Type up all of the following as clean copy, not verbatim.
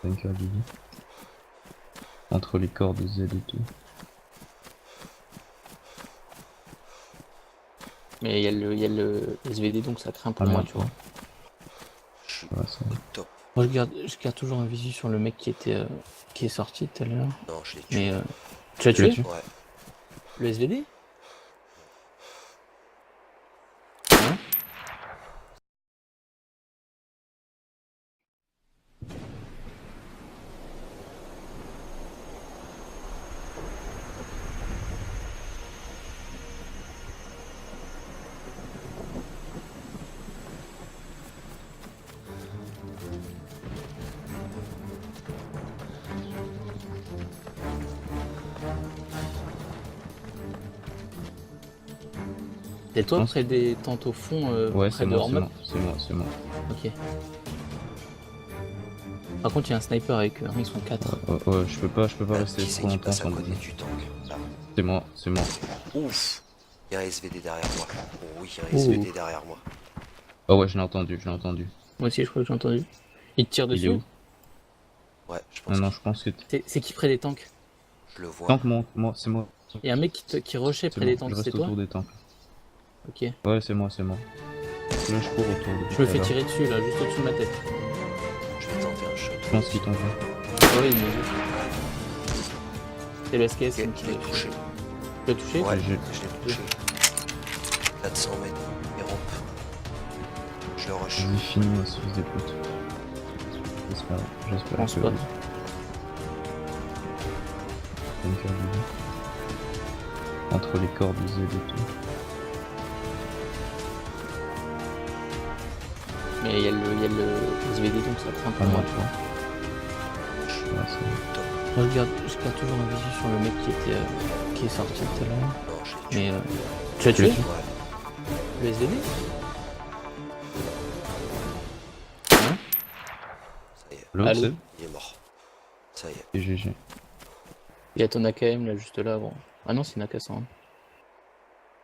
tanker du coup. Entre les corps de Z et tout. Mais il y a le SVD donc ça craint pour Ah moi, merde, tu vois. Je suis ouais, ça... au top. Moi je garde toujours un visu sur le mec qui est sorti tout à l'heure. Non, je l'ai tué. Mais tu l'as Tu l'as tué tué? Ouais. Le SVD? Hein? C'est toi Non, près des tentes au fond, Ouais, près c'est de moi, Hormop? c'est moi. Ok. Par contre, il y a un sniper avec eux, hein, ils sont 4. Ouais, je peux pas rester Qui c'est trop qui longtemps passe à sans côté bouger. du tank? Là. C'est moi. Ouf! Il y a un SVD derrière moi. Oh oui, il y a un Ouh. SVD derrière moi. Ah ouais, je l'ai entendu. Moi aussi, je crois que j'ai entendu. Il te tire Il est dessus? où? Ouais, je Non, pense non, que je pense que... C'est qui près des tanks? je le vois. Tank, moi, c'est moi. Il y a un mec qui rushait C'est près moi, des je tanks, c'est reste toi? autour des tanks. Ok. Ouais, c'est moi. Là, je cours autour Je depuis me tout à fais l'heure. tirer dessus là, juste au-dessus de ma tête. Je vais tenter un shot. Je pense qu'il tombe. Ah oui, il m'a vu. C'est le SKS qui me Ok, je tire l'ai dessus. touché. Tu l'as touché? Ouais, GG. je l'ai touché. 400 mètres. Et rampe. Je le rush. Vas-y, finis-moi, ce fils de pute. J'espère En que... spot. Tanker du coup. Entre les corps de Z et tout. Mais il y a le SVD donc ça craint Ah pour moi, merde, tu vois. ouais, c'est... Moi je garde toujours un visu sur le mec qui est sorti tout à l'heure. Non, je l'ai tué. Mais tu l'as tué? Ouais. Le SVD? Hein? Ça y est. L'autre, Allô? c'est... Il est mort. Ça y est. Et GG. Il y a ton AKM là juste là avant. Ah non, c'est une AK-100.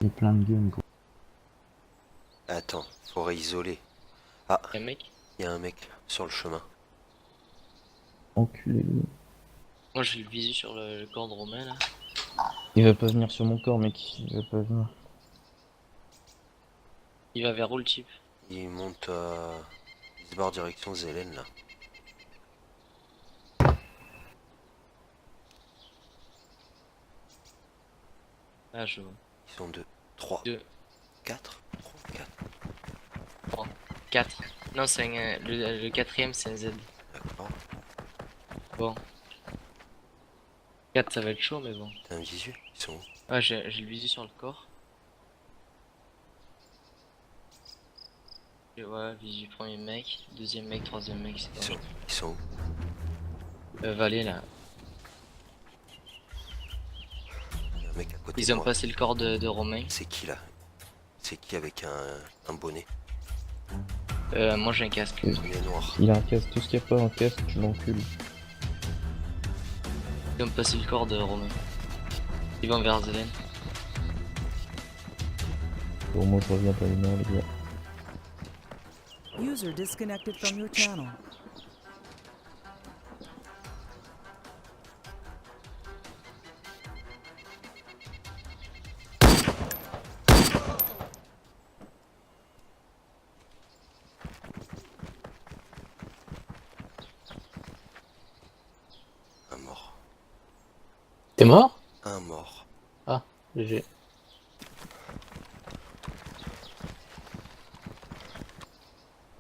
Il y a plein de guns, gros. Attends, faut réisoler. Ah, Un mec? il y a un mec sur le chemin. Enculé. Moi j'ai le visu sur le corps de Romain là. Il va pas venir sur mon corps, mec. Il va pas venir. Il va vers où le type? Il monte il se barre direction Zélène là. Ah je vois. Ils sont 2, 3, Deux. 4, 3, 4. 3, 4. Non c'est le quatrième c'est un Z. D'accord. Bon. 4 ça va être chaud mais bon. T'as un visu? Ils sont où? Ah j'ai le visu sur le corps. Et ouais, visu premier mec, deuxième mec, troisième mec, c'est Ils sont, bon. ils sont où? Valet là. Il y a un mec à côté Ils de ont moi. passé le corps de Romain. C'est qui là? C'est qui avec un bonnet? Moi j'ai un casque. Il est noir. Il a un casque. Tout ce qu'il n'y a pas un casque, je l'encule. Ils ont passé le corps de Romain. Ils vont vers Zelen. Bon, moi, je reviens pas une heure, les gars. User disconnected from your channel. Un mort. T'es mort? Un mort. Ah, GG.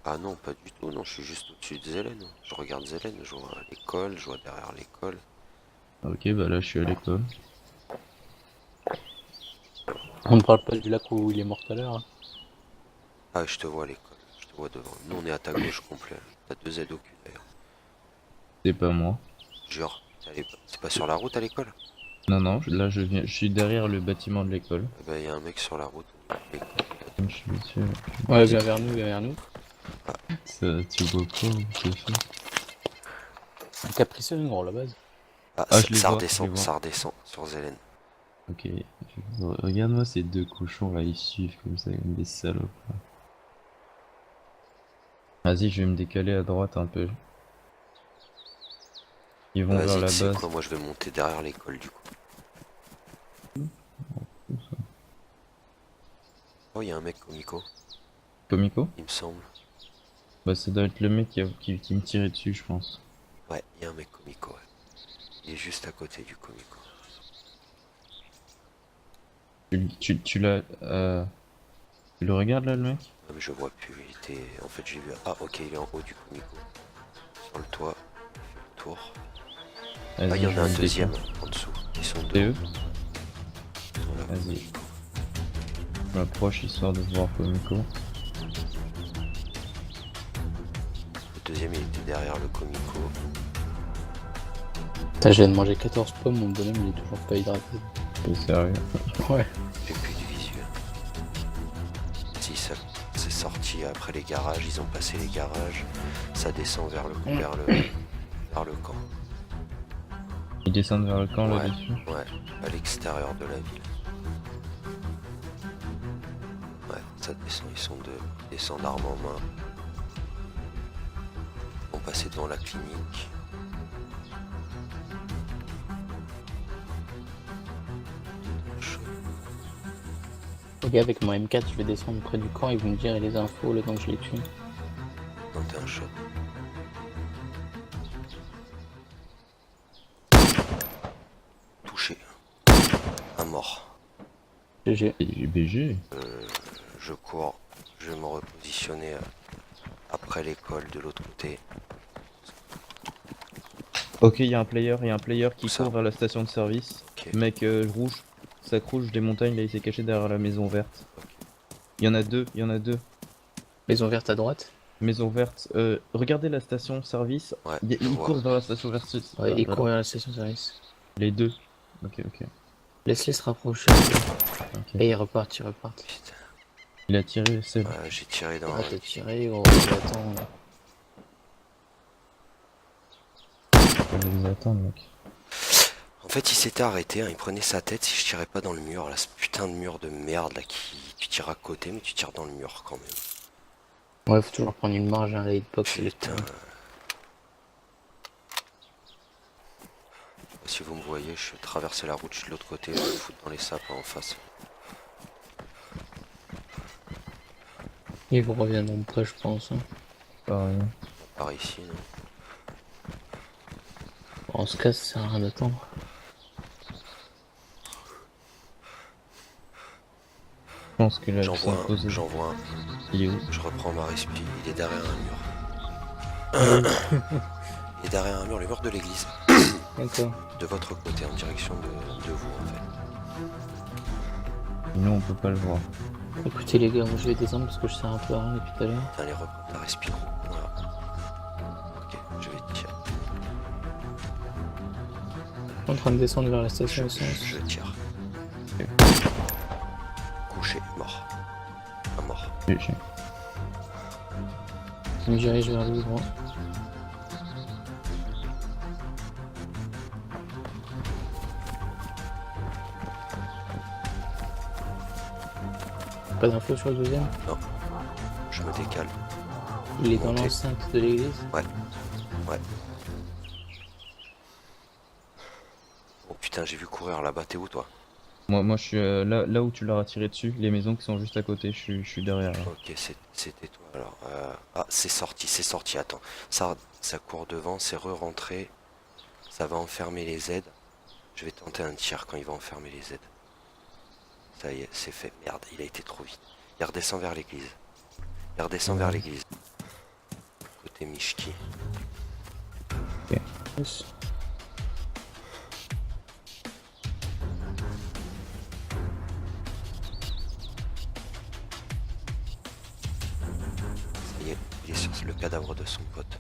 Ah non, pas du tout. Non, je suis juste au-dessus de Zélène. Je regarde Zélène, je vois l'école, je vois derrière l'école. Ok, bah là, je suis à l'école. On ne parle pas du lac où il est mort tout à l'heure. Hein. Ah, je te vois à l'école. Je te vois devant. Nous, on est à ta gauche complet. T'as 2 Z au cul d'ailleurs. C'est pas moi. Jure. C'est pas sur la route à l'école? Non, là, je suis derrière le bâtiment de l'école. Eh ben, y a un mec sur la route. Comme je suis dessus. Ouais, viens vers nous, viens vers nous. Ça, tu vois pas où c'est fait? Un capricieux, gros, à la base. Ah, Ah, je les ça vois, redescend, je les vois. ça redescend sur Zélène. Ok, regarde-moi ces deux cochons là, ils suivent comme ça, comme des salopes. Vas-y, je vais me décaler à droite un peu. Ils vont vers Vas-y, la tu sais base. quoi, moi je vais monter derrière l'école du coup. Oh, il y a un mec comico, Comico? il me semble. Bah ça doit être le mec qui me tirait dessus, je pense. Ouais, il y a un mec comico, ouais. Il est juste à côté du comico. Tu l'as... Tu le regardes là, le mec? Ah, mais je vois plus, il était... En fait, j'ai vu... Ah, ok, il est en haut du comico. Sur le toit, tour. Ah, il y Vas-y, en je a un vais le deuxième décon. en dessous. Ils sont C'est deux. eux? Vas-y. Je m'approche histoire de voir Comico. Le deuxième, il était derrière le comico. Putain, je viens de manger 14 pommes, mon bonhomme il est toujours pas hydraté. C'est sérieux. Ouais. J'ai plus de visuel. Si, ça c'est sorti après les garages. Ils ont passé les garages. Ça descend vers le camp. Ils descendent vers le camp Ouais, là-dessus. ouais, à l'extérieur de la ville. Ouais, ça descend, ils sont deux. Ils descendent armes en main. Ils vont passer devant la clinique. Ok, avec mon M4, je vais descendre près du camp et vous me direz les infos le temps que je les tue. Tenter un shot. Touché. Un mort. GG. Et BG. Je cours. Je vais me repositionner après l'école de l'autre côté. Ok, il y a un player qui Où ça court vers la station de service. Ok. Mec rouge, sac rouge des montagnes, là il s'est caché derrière la maison verte. Il y en a deux. Maison verte à droite. Maison verte. Regardez la station service. Ouais, je Ils vois. courent vers la station service. Ouais, Voilà, et voilà. courir à la station de service. Les deux. Ok. Laisse-les se rapprocher. Ok. Et ils repartent. Putain. Il a tiré, c'est bon. J'ai tiré dans... Ah, t'as tiré, gros, attends. Faut les attendre, mec. En fait, il s'était arrêté, hein, il prenait sa tête si je tirais pas dans le mur, là, ce putain de mur de merde, là, qui... Tu tires à côté, mais tu tires dans le mur, quand même. Ouais, faut toujours prendre une marge, un hitbox et les Putain. Si vous me voyez, je traverse la route, je suis de l'autre côté, je vais me foutre dans les sapins en face. Ils vous reviendront pas, je pense. Hein. Pareil. Par ici, non? On se casse, ça sert à rien d'attendre. Je pense que là, J'en ça vois a posé. un, j'en vois un. Il est où? Je reprends ma respi, il est derrière un mur. Il est derrière un mur, le mur de l'église. D'accord. De votre côté, en direction de vous, en fait. Nous, on peut pas le voir. Écoutez les gars, moi je vais descendre parce que je sers un peu à rien depuis tout à l'heure. Allez, reprends ta respi, gros. Voilà. Ok, je vais te tirer. Je suis en train de descendre vers la station essence. Je tire. Ok. Couché, mort. Un mort. BG. Je me dirige vers le grand. Pas d'infos sur le deuxième? Je me décale. Il est dans Montez. l'enceinte de l'église? Ouais. Oh putain, j'ai vu courir là-bas, t'es où toi? Moi, je suis là où tu l'as tiré dessus. Les maisons qui sont juste à côté, je suis derrière. Là. Ok, c'était toi alors. Ah, c'est sorti, attends. Ça court devant, c'est re-rentré. Ça va enfermer les aides. Je vais tenter un tir quand il va enfermer les aides. Ça y est, c'est fait. Merde, il a été trop vite. Il redescend vers l'église. Vers l'église. Côté Mishki. Yes. Ça y est, il est sur le cadavre de son pote.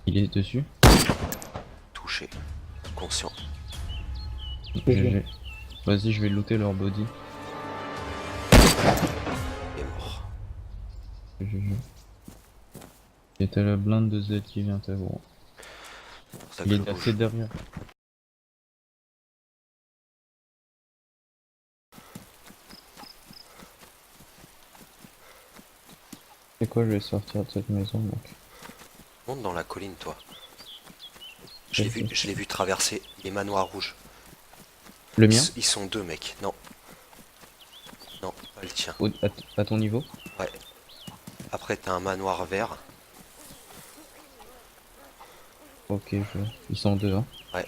Il est dessus? Touché. Conscient. GG. Vas-y, je vais looter leur body. Il est mort. GG. Et t'as la blinde de Z qui vient t'avoir. C'est pour ça que Il je est bouge. assez derrière. C'est quoi, je vais sortir de cette maison donc. Monte dans la colline, toi. Je l'ai vu traverser les manoirs rouges. Le mien Ils sont deux, mec. Non. Non, pas le tien. à ton niveau? Ouais. Après, t'as un manoir vert. Ok, ils sont deux, hein. Ouais.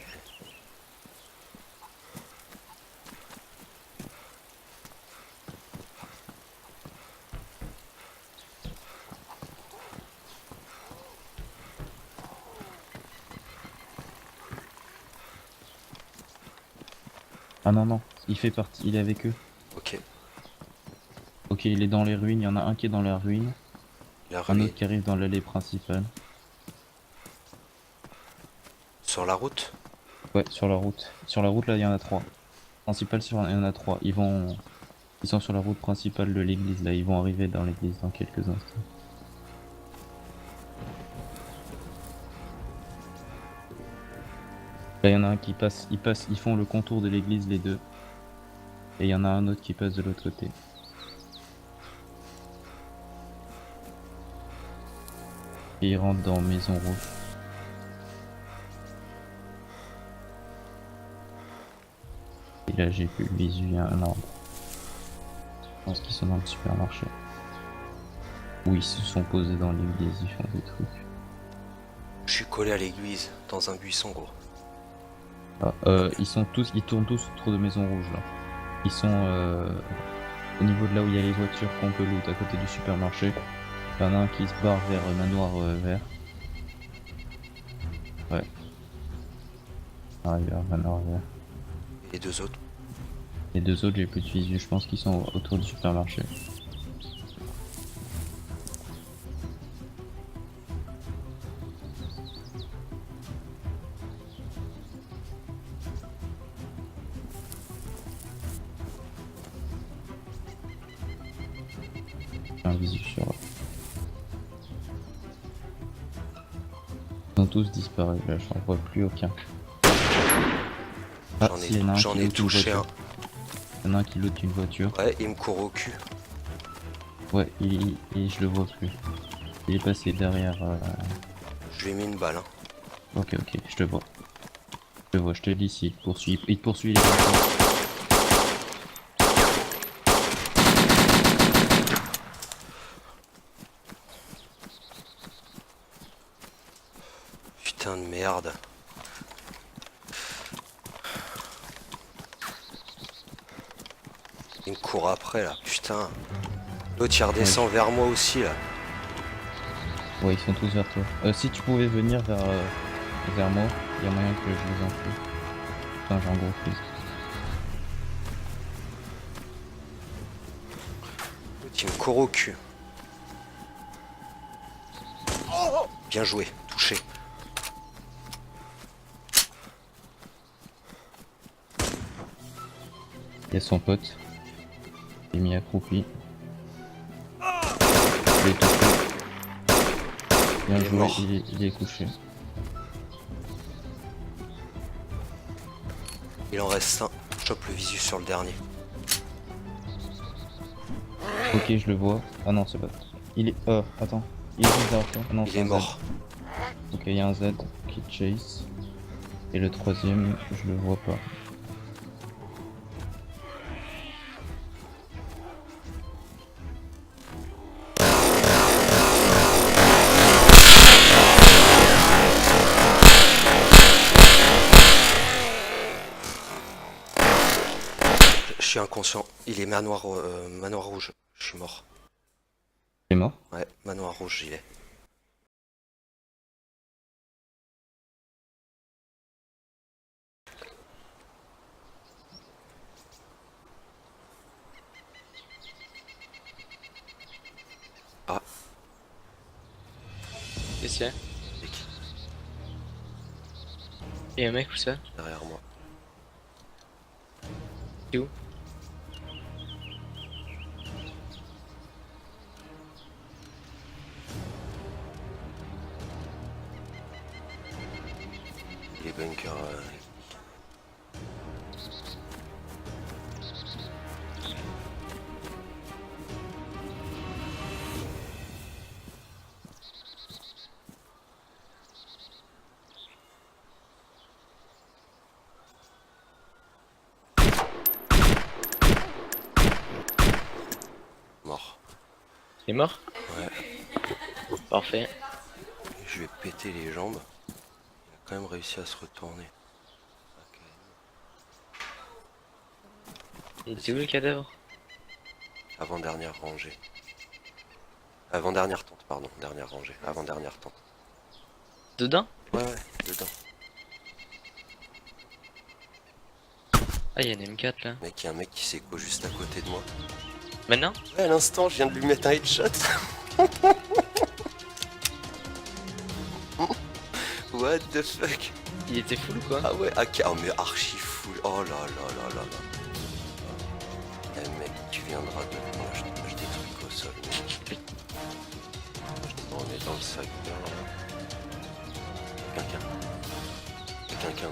Ah non, non, il fait partie, il est avec eux. Ok. Ok, il est dans les ruines, il y en a un qui est dans la ruine, La un ruine. autre qui arrive dans l'allée principale. Sur la route. Ouais, sur la route. Sur la route, là, il y en a trois. Principale, il y en a trois. Ils sont sur la route principale de l'église, là. Ils vont arriver dans l'église dans quelques instants. Là, il y en a un qui passe, ils font le contour de l'église, les deux. Et il y en a un autre qui passe de l'autre côté. Et ils rentrent dans Maison Rouge. Et là, j'ai plus le visu, il y a un arbre. Je pense qu'ils sont dans le supermarché. Ou ils se sont posés dans l'église, ils font des trucs. Je suis collé à l'église, dans un buisson, gros. Ah, ils tournent tous autour de Maison Rouge, là. Ils sont au niveau de là où il y a les voitures qu'on peut loot, à côté du supermarché. Il y en a un qui se barre vers Manoir Vert. Ouais. Arrive vers Manoir Vert. Et les deux autres. Les deux autres, j'ai plus de visu, je pense qu'ils sont autour du supermarché. J'ai un visu sur eux. Ils ont tous disparu, là, j'en vois plus aucun. Ah, si, il y en a un J'en qui ai loot une touché un. voiture. Il y en a un qui loot une voiture. Ouais, il me court au cul. Ouais, je le vois plus. Il est passé derrière. Je lui ai mis une balle. Hein. Ok, je te vois. Je te vois, je te dis s'il te poursuit. Il te poursuit, les gars. Putain de merde. Il me court après là, putain. L'autre il redescend vers moi aussi là. Ouais, ils sont tous vers toi. Si tu pouvais venir vers moi, il y a moyen que je les enfile. Putain, j'ai un gros freeze. L'autre il me court au cul. Bien joué, touché. Il y a son pote. Il est mis accroupi. Il est touché. Bien Il est joué, mort. il est couché. Il en reste un. Je chope le visu sur le dernier. Ok, je le vois. Ah non, c'est pas. Il est. Attends. Il est juste derrière toi. Ah non, Il c'est est un Z. mort. Ok, il y a un Z qui chase. Et le troisième, je le vois pas. Je suis inconscient. Il est manoir rouge. Je suis mort. Il est mort? Ouais, manoir rouge, il est. Ah, Qu'est-ce qu'il y a? mec, Il y a un mec où ça? derrière moi. C'est où? Il est bunker. Il est mort? Ouais. Parfait. Je vais péter les jambes. Il a quand même réussi à se retourner. Ok. Il était où le cadavre? Avant-dernière rangée. Avant-dernière tente, pardon. Dernière rangée. Avant-dernière tente. Dedans? Ouais, dedans. Ah, il y a un M4 là. Mec, il y a un mec qui s'écho juste à côté de moi. Maintenant? Ouais, à l'instant, je viens de lui mettre un headshot. What the fuck? Il était full ou quoi? Ah ouais, oh mais archi full. Oh là là là là là. Eh mec, tu viendras de moi, je te mets des trucs au sol. Mec. Je te remets dans le sac là. Quelqu'un. Quelqu'un.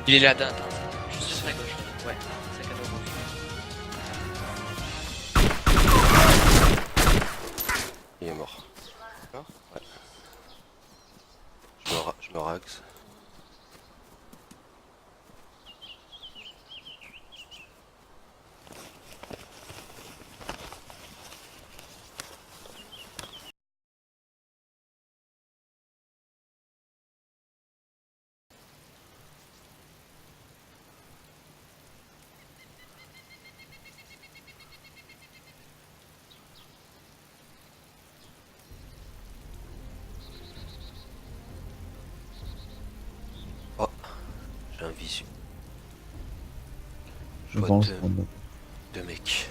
Il est là, attends. Juste sur la gauche. Ouais, sac à dos rouge. Il est mort. D'accord? Ouais. Je me raxe. Oh, j'ai un visu. Je vois pense deux- qu'on a- Deux mecs.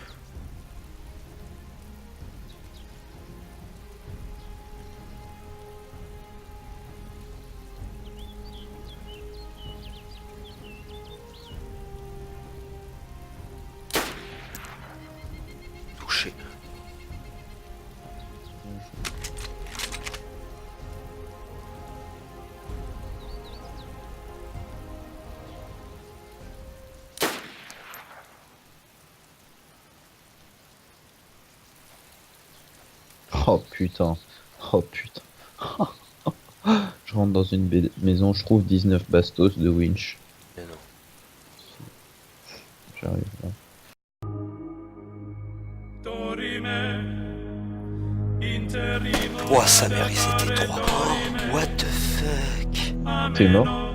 Touché. Oh putain. Oh putain. Je rentre dans une maison, je trouve 19 bastos de winch. Mais non. J'arrive là. Oh sa mère, ils étaient trois. Oh, what the fuck? T'es mort?